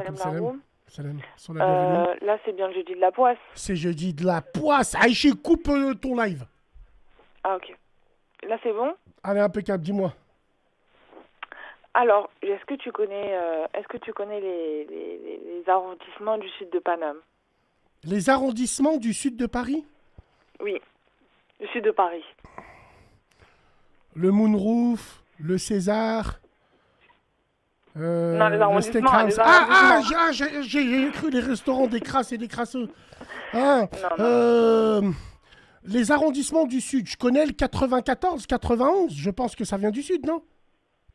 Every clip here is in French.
Salam salam. Laroum. Salam. Sur la bienvenue. Là, c'est bien le jeudi de la poisse. C'est jeudi de la poisse. Aïché, coupe ton live. Ah, ok. Là, c'est bon. Allez, impeccable, dis-moi. Alors, est-ce que tu connais les arrondissements du sud de Paname? Les arrondissements du sud de Paris? Oui, du sud de Paris. Le Moonroof, le César, Non, les le arrondissements, Steakhouse. les arrondissements. J'ai cru les restaurants des crasses et des crasseux. Ah, Non, non. les arrondissements du sud, je connais le 94, 91, je pense que ça vient du sud, non?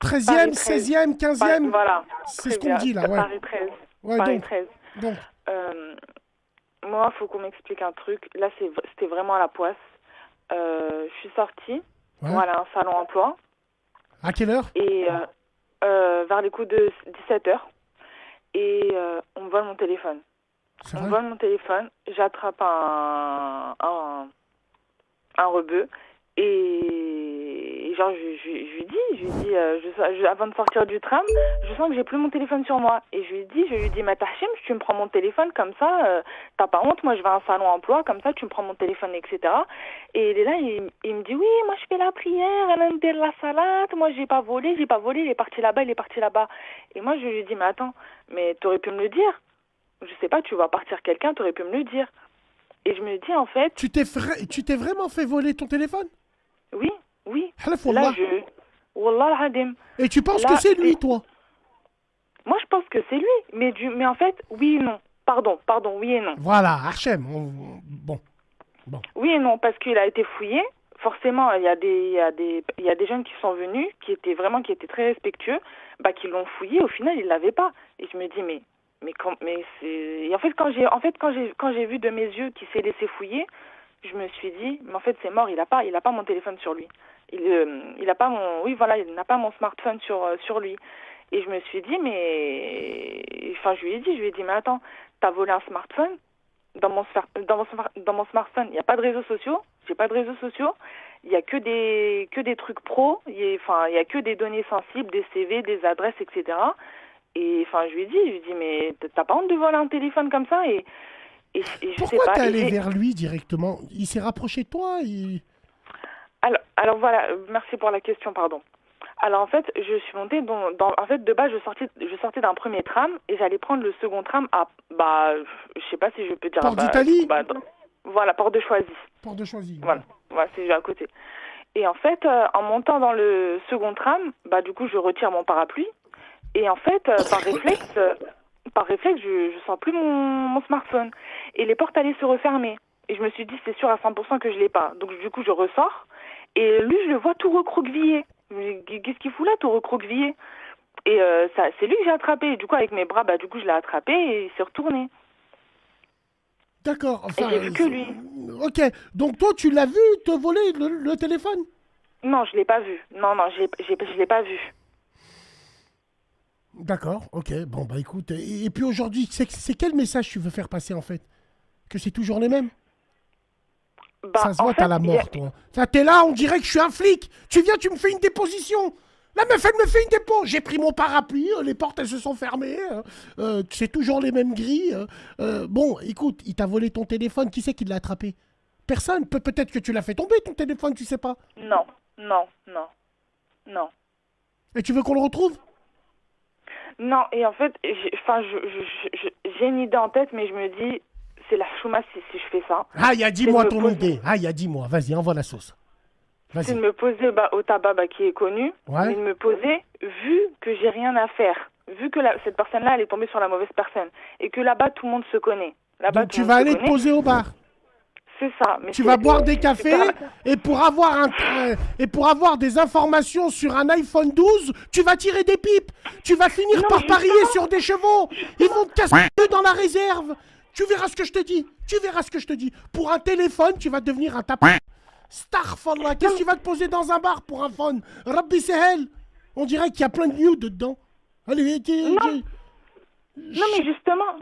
13e, Paris 13. 16e, 15e, Voilà. c'est ce Très qu'on me bien. dit là, ouais. Paris 13. Ouais, Paris donc, 13. donc, Moi, faut qu'on m'explique un truc. Là, c'était vraiment à la poisse. Je suis sortie. ouais. Voilà, un salon emploi. À quelle heure? Et vers les coups de 17h. Et on me vole mon téléphone. C'est On me vrai? vole mon téléphone. J'attrape un rebeu. Et genre, je lui dis, avant de sortir du tram, je sens que j'ai plus mon téléphone sur moi. Et je lui dis, ma Tahchim, tu me prends mon téléphone comme ça, t'as pas honte, moi je vais à un salon emploi, comme ça tu me prends mon téléphone, etc. Et il est là, il me dit, oui, moi je fais la prière, Alain de la salade, moi j'ai pas volé, il est parti là-bas, il est parti là-bas. Et moi je lui dis, mais attends, mais t'aurais pu me le dire. Je sais pas, tu vas partir quelqu'un, t'aurais pu me le dire. Et je me dis, en fait, Tu t'es vraiment fait voler ton téléphone? oui, oui. Halaf Là, wallah. Wallah al-Hadim. Et tu penses Là, que c'est lui, toi? Moi, je pense que c'est lui. Mais en fait, oui et non. Pardon, oui et non. Voilà, Archem. Bon. Oui et non, parce qu'il a été fouillé. Forcément, il y a des jeunes qui sont venus, qui étaient très respectueux, qui l'ont fouillé. Au final, ils l'avaient pas. Et je me dis, mais c'est. Et quand j'ai vu de mes yeux qu'il s'est laissé fouiller, je me suis dit, mais en fait, c'est mort. Il a pas mon téléphone sur lui. Il a pas il n'a pas mon smartphone sur lui. Et je me suis dit, je lui ai dit, mais attends, t'as volé un smartphone? Dans mon smartphone, il n'y a pas de réseaux sociaux. J'ai pas de réseaux sociaux. Il y a que des trucs pro. Il y a que des données sensibles, des CV, des adresses, etc. Et je lui ai dit, mais t'as pas honte de voler un téléphone comme ça? Et je sais Pourquoi pas. t'es allé vers lui directement? Il s'est rapproché de toi? Alors voilà, merci pour la question, pardon. Alors en fait, je suis montée en fait de base je sortais d'un premier tram et j'allais prendre le second tram à je sais pas si je peux dire Port d'Italie? Voilà, Porte de Choisy. Porte de Choisy. Voilà, c'est juste à côté. Et en fait, en montant dans le second tram, du coup, je retire mon parapluie et en fait, par réflexe, je sens plus mon smartphone et les portes allaient se refermer. Et je me suis dit, c'est sûr à 100% que je l'ai pas. Donc du coup, je ressors et lui, je le vois tout recroquevillé. Qu'est-ce qu'il fout là, tout recroquevillé? Et c'est lui que j'ai attrapé. Et du coup, avec mes bras, du coup, je l'ai attrapé et il s'est retourné. D'accord, Et j'ai vu que lui. Ok, donc toi, tu l'as vu te voler le téléphone? Non, je l'ai pas vu. Non, je l'ai pas vu. D'accord, ok, bon, écoute, et puis aujourd'hui, c'est quel message tu veux faire passer, en fait? Que c'est toujours les mêmes? Ça se voit, t'as la mort, toi. Ça, t'es là, on dirait que je suis un flic. Tu viens, tu me fais une déposition. La meuf, elle me fait une dépôt. J'ai pris mon parapluie, les portes, elles se sont fermées. C'est toujours les mêmes grilles. Bon, écoute, il t'a volé ton téléphone. Qui c'est qui l'a attrapé? Personne. Peut-être que tu l'as fait tomber, ton téléphone, tu sais pas. Non. Et tu veux qu'on le retrouve? Non, et en fait, j'ai une idée en tête, mais je me dis, c'est la chouma si je fais ça. Ah, dis-moi ton idée. Ah, dis-moi. Vas-y, envoie la sauce. C'est de me poser au tabac qui est connu, mais de me poser, vu que j'ai rien à faire, vu que cette personne-là, elle est tombée sur la mauvaise personne, et que là-bas, tout le monde se connaît. Donc tu vas aller te poser au bar. C'est ça. Mais tu vas boire des cafés et pour avoir des informations sur un iPhone 12, tu vas tirer des pipes. Tu vas finir par parier sur des chevaux. Ils vont te casser dans la réserve. Tu verras ce que je te dis. Pour un téléphone, tu vas devenir un tapin. Starfallah, qu'est-ce que tu vas te poser dans un bar pour un phone? Rabbi Sehel. On dirait qu'il y a plein de nudes dedans. Allez, non, mais justement,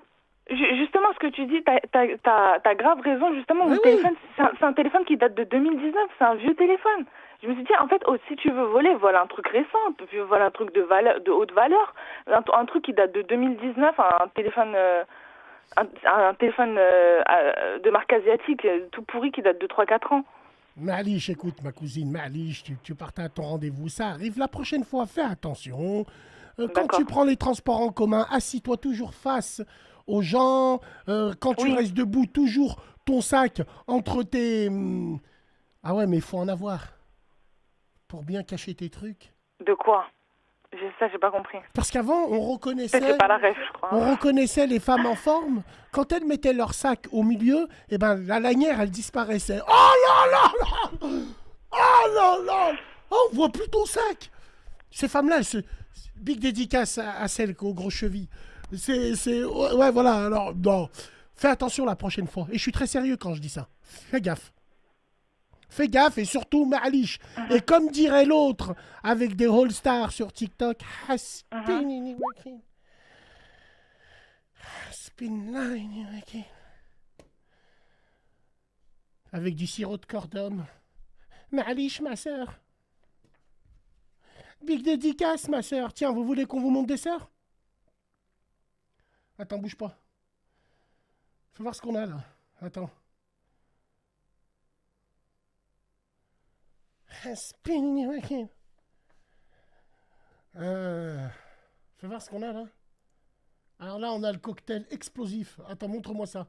ce que tu dis, t'as grave raison. Justement, mon téléphone, c'est un téléphone qui date de 2019. C'est un vieux téléphone. Je me suis dit, en fait, oh, si tu veux voler, voilà un truc récent, tu veux voler un truc de valeur, de haute valeur, un truc qui date de 2019, un téléphone de marque asiatique, tout pourri qui date de 3 4 ans. Malish, écoute, ma cousine, Malish, tu partais à ton rendez-vous. Ça arrive la prochaine fois, fais attention. Quand tu D'accord. prends les transports en commun, assis-toi toujours face aux gens. Quand tu Oui. restes debout, toujours ton sac entre tes. Ah ouais, mais il faut en avoir pour bien cacher tes trucs. De quoi? Ça, j'ai pas compris. Parce qu'avant, Peut-être j'ai pas la ref, je crois. on reconnaissait les femmes en forme. Quand elles mettaient leur sac au milieu, eh ben, la lanière, elle disparaissait. Oh là là là! Oh là là! Oh, on voit plus ton sac! Ces femmes-là, big dédicace à celles aux grosses chevilles. Ouais, voilà, alors, non. Fais attention la prochaine fois. Et je suis très sérieux quand je dis ça. Fais gaffe. Fais gaffe et surtout, Ma'alish. Et comme dirait l'autre, avec des All-Stars sur TikTok, Haspin avec du sirop de cordon. Ma'alish, ma sœur. Big dédicace, ma sœur. Tiens, vous voulez qu'on vous monte des sœurs? Attends, bouge pas. Faut voir ce qu'on a là. Attends. Fais voir ce qu'on a là. Alors là, on a le cocktail explosif. Attends, montre-moi ça.